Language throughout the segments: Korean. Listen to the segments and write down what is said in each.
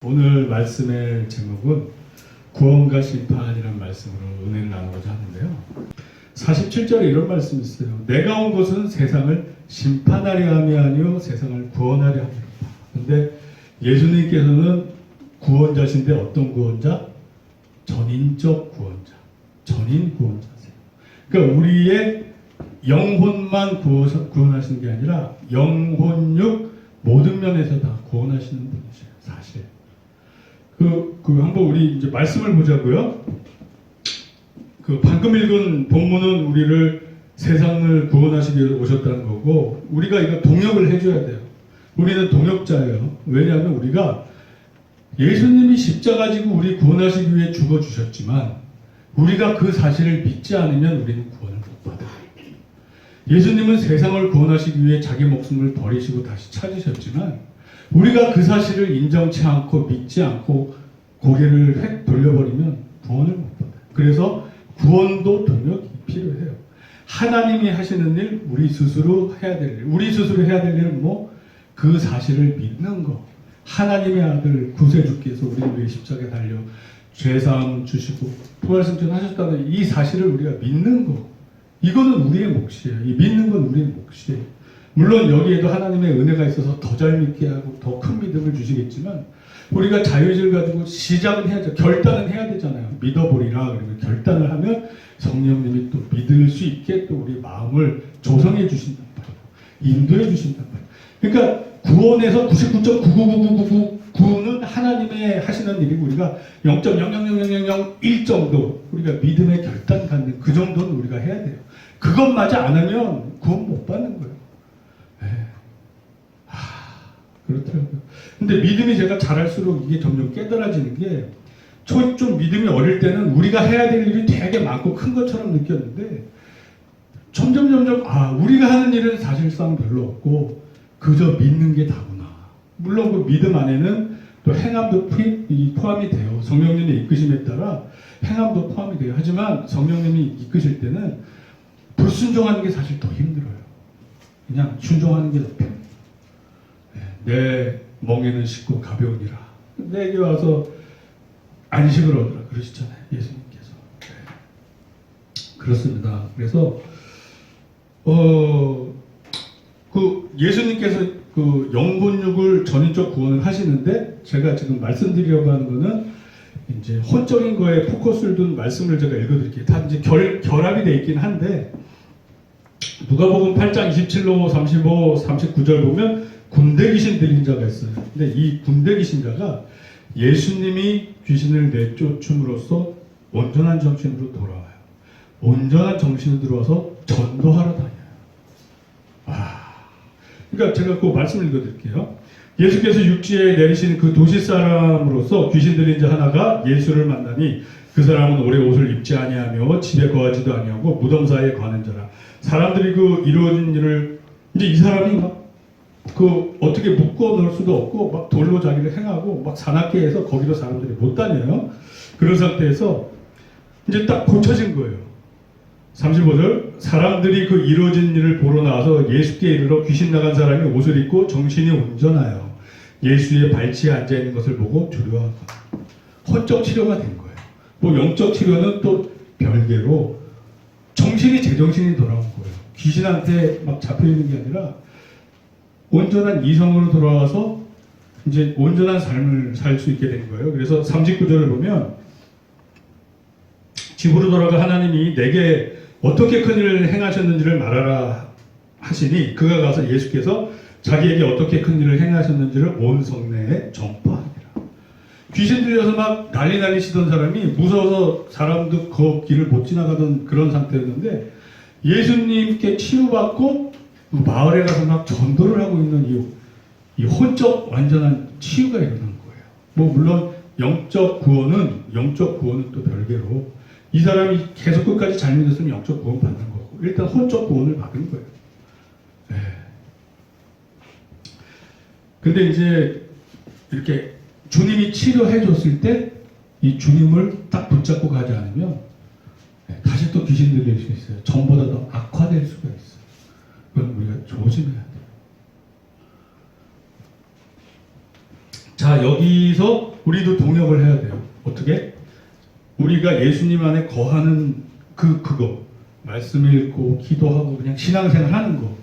오늘 말씀의 제목은 구원과 심판이라는 말씀으로 은혜를 나누고자 하는데요. 47절에 이런 말씀이 있어요. 내가 온 것은 세상을 심판하려 함이 아니요 세상을 구원하려 함이로다. 그런데 예수님께서는 구원자신데 어떤 구원자? 전인적 구원자. 전인 구원자세요. 그러니까 우리의 영혼만 구원하시는 게 아니라 영혼육 모든 면에서 다 구원하시는 분이세요. 사실. 한번 우리 이제 말씀을 보자고요. 방금 읽은 본문은 우리를 세상을 구원하시기 위해 오셨다는 거고, 우리가 이거 동역을 해줘야 돼요. 우리는 동역자예요. 왜냐하면 우리가 예수님이 십자가 지고 우리 구원하시기 위해 죽어주셨지만, 우리가 그 사실을 믿지 않으면 우리는 구원을 못 받아요. 예수님은 세상을 구원하시기 위해 자기 목숨을 버리시고 다시 찾으셨지만, 우리가 그 사실을 인정치 않고 믿지 않고 고개를 획 돌려버리면 구원을 못 받아요. 그래서 구원도 동력이 필요해요. 하나님이 하시는 일, 우리 스스로 해야 될 일. 우리 스스로 해야 될 일은 뭐? 그 사실을 믿는 거. 하나님의 아들 구세주께서 우리를 위해 십자가에 달려 죄사함 주시고 부활승천 하셨다는 이 사실을 우리가 믿는 거. 이거는 우리의 몫이에요. 이 믿는 건 우리의 몫이에요. 물론 여기에도 하나님의 은혜가 있어서 더 잘 믿게 하고 더 큰 믿음을 주시겠지만, 우리가 자유의지를 가지고 시작은 해야죠. 결단은 해야 되잖아요. 믿어보리라. 그러면 결단을 하면 성령님이 또 믿을 수 있게 또 우리 마음을 조성해 주신단 말이에요. 인도해 주신단 말이에요. 그러니까 구원에서 99.99999는 하나님의 하시는 일이고, 우리가 0.0000001 정도 우리가 믿음의 결단 갖는 그 정도는 우리가 해야 돼요. 그것마저 안 하면 구원 못 받는 거예요. 그렇더라고요. 근데 믿음이 제가 잘할수록 이게 점점 깨달아지는 게, 좀 믿음이 어릴 때는 우리가 해야 될 일이 되게 많고 큰 것처럼 느꼈는데, 점점 우리가 하는 일은 사실상 별로 없고 그저 믿는 게 다구나. 물론 그 믿음 안에는 또 행함도 포함이 돼요. 성령님의 이끄심에 따라 행함도 포함이 돼요. 하지만 성령님이 이끄실 때는 불순종하는 게 사실 더 힘들어요. 그냥 순종하는 게 더 편해요. 내 멍에는 쉽고 가벼우니라. 내게 와서 안식을 얻으라 그러시잖아요. 예수님께서. 그렇습니다. 그래서 예수님께서 그 영혼육을 전인적 구원을 하시는데, 제가 지금 말씀드리려고 하는 거는 이제 혼적인 거에 포커스를 둔 말씀을 제가 읽어드릴게요. 다 이제 결합이 돼 있긴 한데, 누가복음 8장 27로 35, 39절 보면 군대 귀신 들린 자가 있어요. 근데 이 군대 귀신 자가 예수님이 귀신을 내쫓음으로써 온전한 정신으로 돌아와요. 온전한 정신으로 들어와서 전도하러 다녀요. 그러니까 제가 그 말씀을 읽어드릴게요. 예수께서 육지에 내리신 그 도시 사람으로서 귀신 들린 자 하나가 예수를 만나니, 그 사람은 오래 옷을 입지 아니하며 집에 거하지도 아니하고 무덤 사이에 거하는 자라. 사람들이 그 이루어진 일을, 이제 이 사람이 막 어떻게 묶어 놓을 수도 없고 막 돌로 자기를 행하고 막 사납게 해서 거기로 사람들이 못 다녀요. 그런 상태에서 이제 딱 고쳐진 거예요. 35절, 사람들이 그 이루어진 일을 보러 나와서 예수께 이르러 귀신 나간 사람이 옷을 입고 정신이 온전하여 예수의 발치에 앉아있는 것을 보고 두려워하고, 혼적 치료가 된 거예요. 뭐 영적 치료는 또 별개로 정신이 제정신이 돌아온 거예요. 귀신한테 막 잡혀있는 게 아니라 온전한 이성으로 돌아와서 이제 온전한 삶을 살 수 있게 된 거예요. 그래서 39절을 보면, 집으로 돌아가 하나님이 내게 어떻게 큰 일을 행하셨는지를 말하라 하시니, 그가 가서 예수께서 자기에게 어떻게 큰 일을 행하셨는지를 온 성내에 전파하니라. 귀신 들려서 막 난리치던 사람이 무서워서 사람도 그 길을 못 지나가던 그런 상태였는데, 예수님께 치유받고 마을에 가서 막 전도를 하고 있는 이 혼적 완전한 치유가 일어난 거예요. 뭐 물론 영적 구원은 또 별개로, 이 사람이 계속 끝까지 잘 믿었으면 영적 구원 받는 거고, 일단 혼적 구원을 받은 거예요. 근데 이제 이렇게 주님이 치료해 줬을 때 이 주님을 딱 붙잡고 가지 않으면 다시 또 귀신 들릴 수 있어요. 전보다 더 악화될 수가 있어요. 그건 우리가 조심해야 돼요. 자, 여기서 우리도 동역을 해야 돼요. 어떻게? 우리가 예수님 안에 거하는 그거 말씀 읽고 기도하고 그냥 신앙생활 하는 거,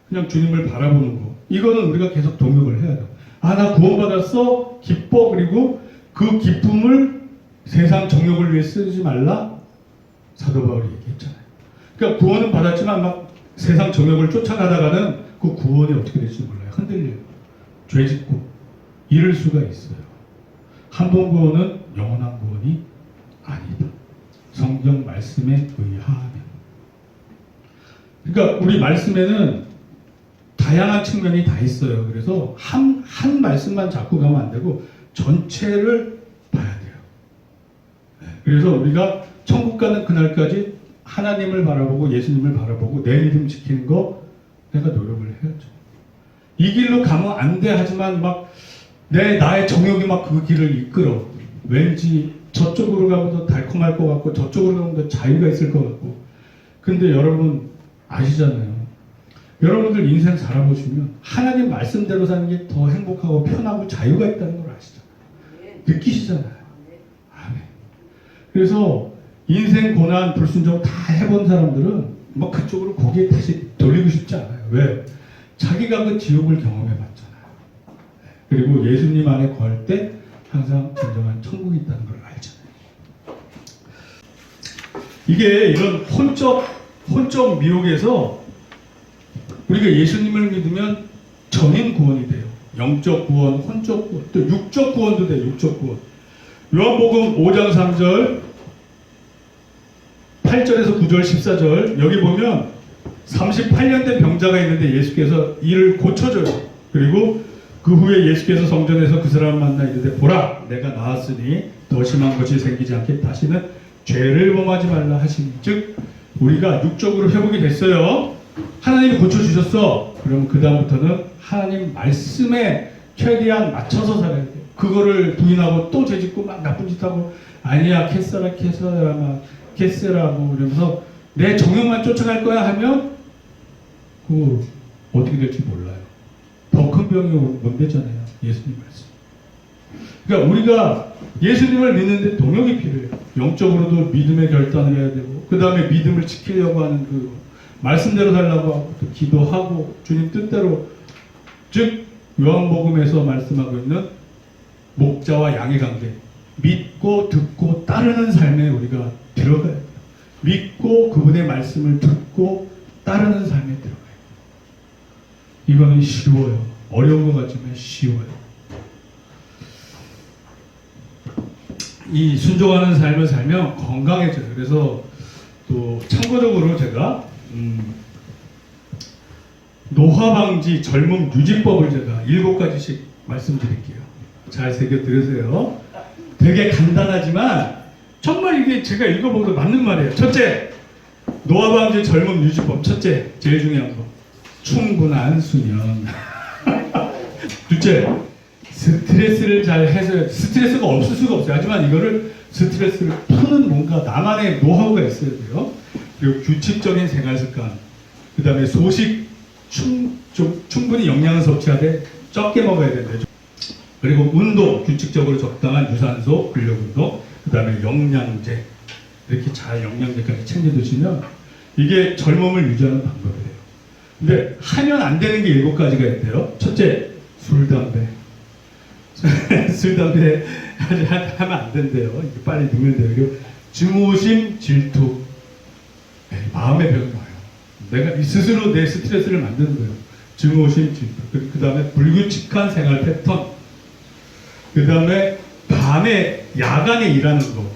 그냥 주님을 바라보는 거, 이거는 우리가 계속 동역을 해야 돼요. 아, 나 구원받았어, 기뻐. 그리고 그 기쁨을 세상 정욕을 위해 쓰지 말라, 사도 바울이 얘기했잖아요. 그러니까 구원은 받았지만 막 세상 정욕을 쫓아가다가는 그 구원이 어떻게 될지 몰라요. 흔들려요. 죄 짓고 잃을 수가 있어요. 한 번 구원은 영원한 구원이 아니다. 성경 말씀에 의하면. 그러니까 우리 말씀에는 다양한 측면이 다 있어요. 그래서 한 말씀만 잡고 가면 안 되고 전체를 봐야 돼요. 그래서 우리가 천국 가는 그날까지 하나님을 바라보고 예수님을 바라보고 내 믿음 지키는 거 내가 노력을 해야죠. 이 길로 가면 안 돼 하지만 막 나의 정욕이 막 그 길을 이끌어. 왠지 저쪽으로 가면 더 달콤할 것 같고 저쪽으로 가면 더 자유가 있을 것 같고. 근데 여러분 아시잖아요. 여러분들 인생 살아보시면 하나님 말씀대로 사는 게 더 행복하고 편하고 자유가 있다는 걸 아시잖아요. 느끼시잖아요. 아멘. 그래서 인생 고난 불순종 다 해본 사람들은 막 그쪽으로 고개 다시 돌리고 싶지 않아요. 왜? 자기가 그 지옥을 경험해 봤잖아요. 그리고 예수님 안에 거할 때 항상 진정한 천국이 있다는 걸 알잖아요. 이게 이런 혼적 미혹에서 우리가 예수님을 믿으면 전인 구원이 돼요. 영적 구원, 혼적 구원, 또 육적 구원도 돼요. 육적 구원. 요한복음 5장 3절, 8절에서 9절, 14절 여기 보면 38년 된 병자가 있는데 예수께서 이를 고쳐줘요. 그리고 그 후에 예수께서 성전에서 그 사람을 만나 이르되 보라 내가 나았으니 더 심한 것이 생기지 않게 다시는 죄를 범하지 말라 하시니, 즉 우리가 육적으로 회복이 됐어요. 하나님이 고쳐주셨어. 그럼 그 다음부터는 하나님 말씀에 최대한 맞춰서 살아야 돼요. 그거를 부인하고 또 죄짓고 막 나쁜 짓 하고 아니야 캐세라 뭐 이러면서 내 정욕만 쫓아갈 거야 하면 그 어떻게 될지 몰라요. 더 큰 병이 온대잖아요. 예수님 말씀. 그러니까 우리가 예수님을 믿는데 동역이 필요해요. 영적으로도 믿음의 결단을 해야 되고 그 다음에 믿음을 지키려고 하는 그 말씀대로 살라고 하고 또 기도하고 주님 뜻대로, 즉 요한복음에서 말씀하고 있는 목자와 양의 관계, 믿고 듣고 따르는 삶에 우리가 들어가야 돼요. 믿고 그분의 말씀을 듣고 따르는 삶에 들어가야 돼요. 이거는 쉬워요. 어려운 것 같지만 쉬워요. 이 순종하는 삶을 살면 건강해져요. 그래서 또 참고적으로 제가 노화 방지 젊음 유지법을 제가 7가지씩 말씀드릴게요. 잘 새겨 들으세요. 되게 간단하지만 정말 이게 제가 읽어보고도 맞는 말이에요. 첫째, 노화 방지 젊음 유지법. 첫째, 제일 중요한 거, 충분한 수면. 둘째, 스트레스를 잘 해소해. 스트레스가 없을 수가 없어요. 하지만 이거를 스트레스를 푸는 뭔가 나만의 노하우가 있어야 돼요. 그리고 규칙적인 생활 습관, 그 다음에 소식 충분히 영양을 섭취하되 적게 먹어야 된대요. 그리고 운동, 규칙적으로 적당한 유산소, 근력 운동, 그 다음에 영양제, 이렇게 잘 영양제까지 챙겨 드시면 이게 젊음을 유지하는 방법이에요. 근데 하면 안 되는 게 7가지가 있대요. 첫째, 술, 담배. 술, 담배 하면 안 된대요. 이게 빨리 늙는 돼요. 그리고 증오심, 질투. 마음의 병이 와요. 내가 스스로 내 스트레스를 만드는 거예요. 증오심, 질투. 그 다음에 불규칙한 생활 패턴. 그 다음에 밤에, 야간에 일하는 거.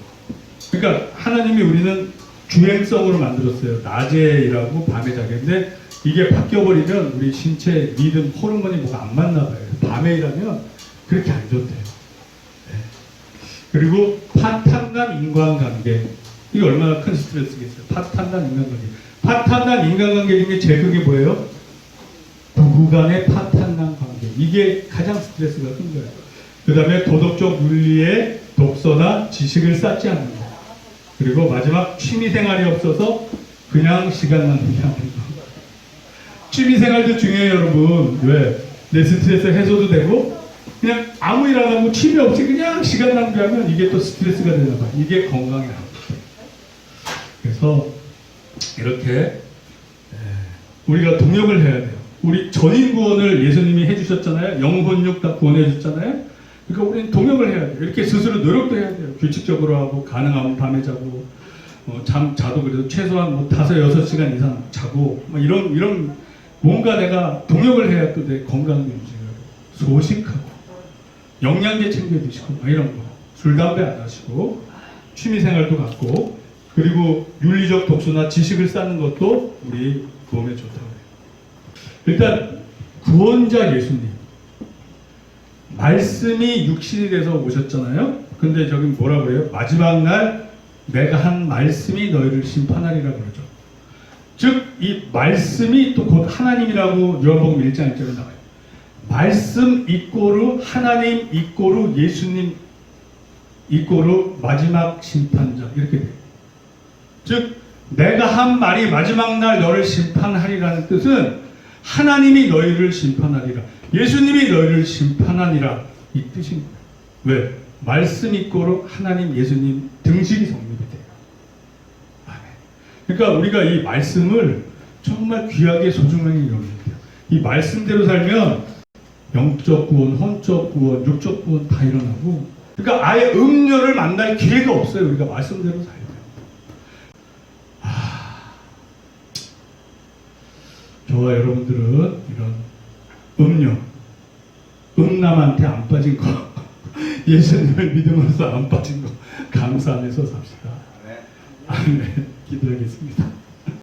그러니까 하나님이 우리는 주행성으로 만들었어요. 낮에 일하고 밤에 자겠는데 이게 바뀌어버리면 우리 신체, 믿음, 호르몬이 뭐가 안 맞나 봐요. 밤에 일하면 그렇게 안 좋대요. 네. 그리고 파탄난 인간관계. 이게 얼마나 큰 스트레스겠어요. 파탄난 인간관계. 파탄난 인간관계 중에 제일 크게 뭐예요? 부부 간의 파탄난 관계. 이게 가장 스트레스가 큰 거예요. 그 다음에 도덕적 윤리의 독서나 지식을 쌓지 않는 거. 그리고 마지막, 취미생활이 없어서 그냥 시간 낭비하는 거. 취미생활도 중요해요, 여러분. 왜? 내 스트레스 해소도 되고 그냥 아무 일 안 하고 취미 없이 그냥 시간 낭비하면 이게 또 스트레스가 되나 봐. 이게 건강에 안 좋대. 그래서 이렇게 우리가 동역을 해야 돼요. 우리 전인 구원을 예수님이 해주셨잖아요. 영혼육 다 구원해 주셨잖아요. 그러니까 우리는 동역을 해야 돼요. 이렇게 스스로 노력도 해야 돼요. 규칙적으로 하고 가능하면 밤에 자고 자도 그래도 최소한 뭐 5-6시간 이상 자고 뭐 이런 뭔가 내가 동역을 해야 또 내 건강을 유지하고 소식하고 영양제 챙겨 드시고 막 이런 거. 술 담배 안 하시고 취미생활도 갖고 그리고 윤리적 독서나 지식을 쌓는 것도 우리 몸에 좋다고 해요. 일단 구원자 예수님 말씀이 육신이 돼서 오셨잖아요. 근데 저기 뭐라고 해요? 마지막 날 내가 한 말씀이 너희를 심판하리라고 그러죠. 즉 이 말씀이 또 곧 하나님이라고 요한복음 1장 1절에 나와요. 말씀 이꼬르 하나님 이꼬르 예수님 이꼬르 마지막 심판자 이렇게 돼요. 즉 내가 한 말이 마지막 날 너를 심판하리라는 뜻은 하나님이 너희를 심판하리라. 예수님이 너희를 심판하니라 이 뜻인 거예요. 왜? 말씀 이꼬르 하나님 예수님 등식이 성립이 돼요. 아멘. 그러니까 우리가 이 말씀을 정말 귀하게 소중하게 여겨야 돼요. 이 말씀대로 살면 영적 구원, 혼적 구원, 육적 구원 다 일어나고 그러니까 아예 음료를 만날 기회가 없어요. 우리가 말씀대로 살면. 저와 여러분들은 이런 음료, 음남한테 안 빠진 거, 예수님을 믿음으로써 안 빠진 거 감사하면서 삽시다. 아멘. 기도하겠습니다.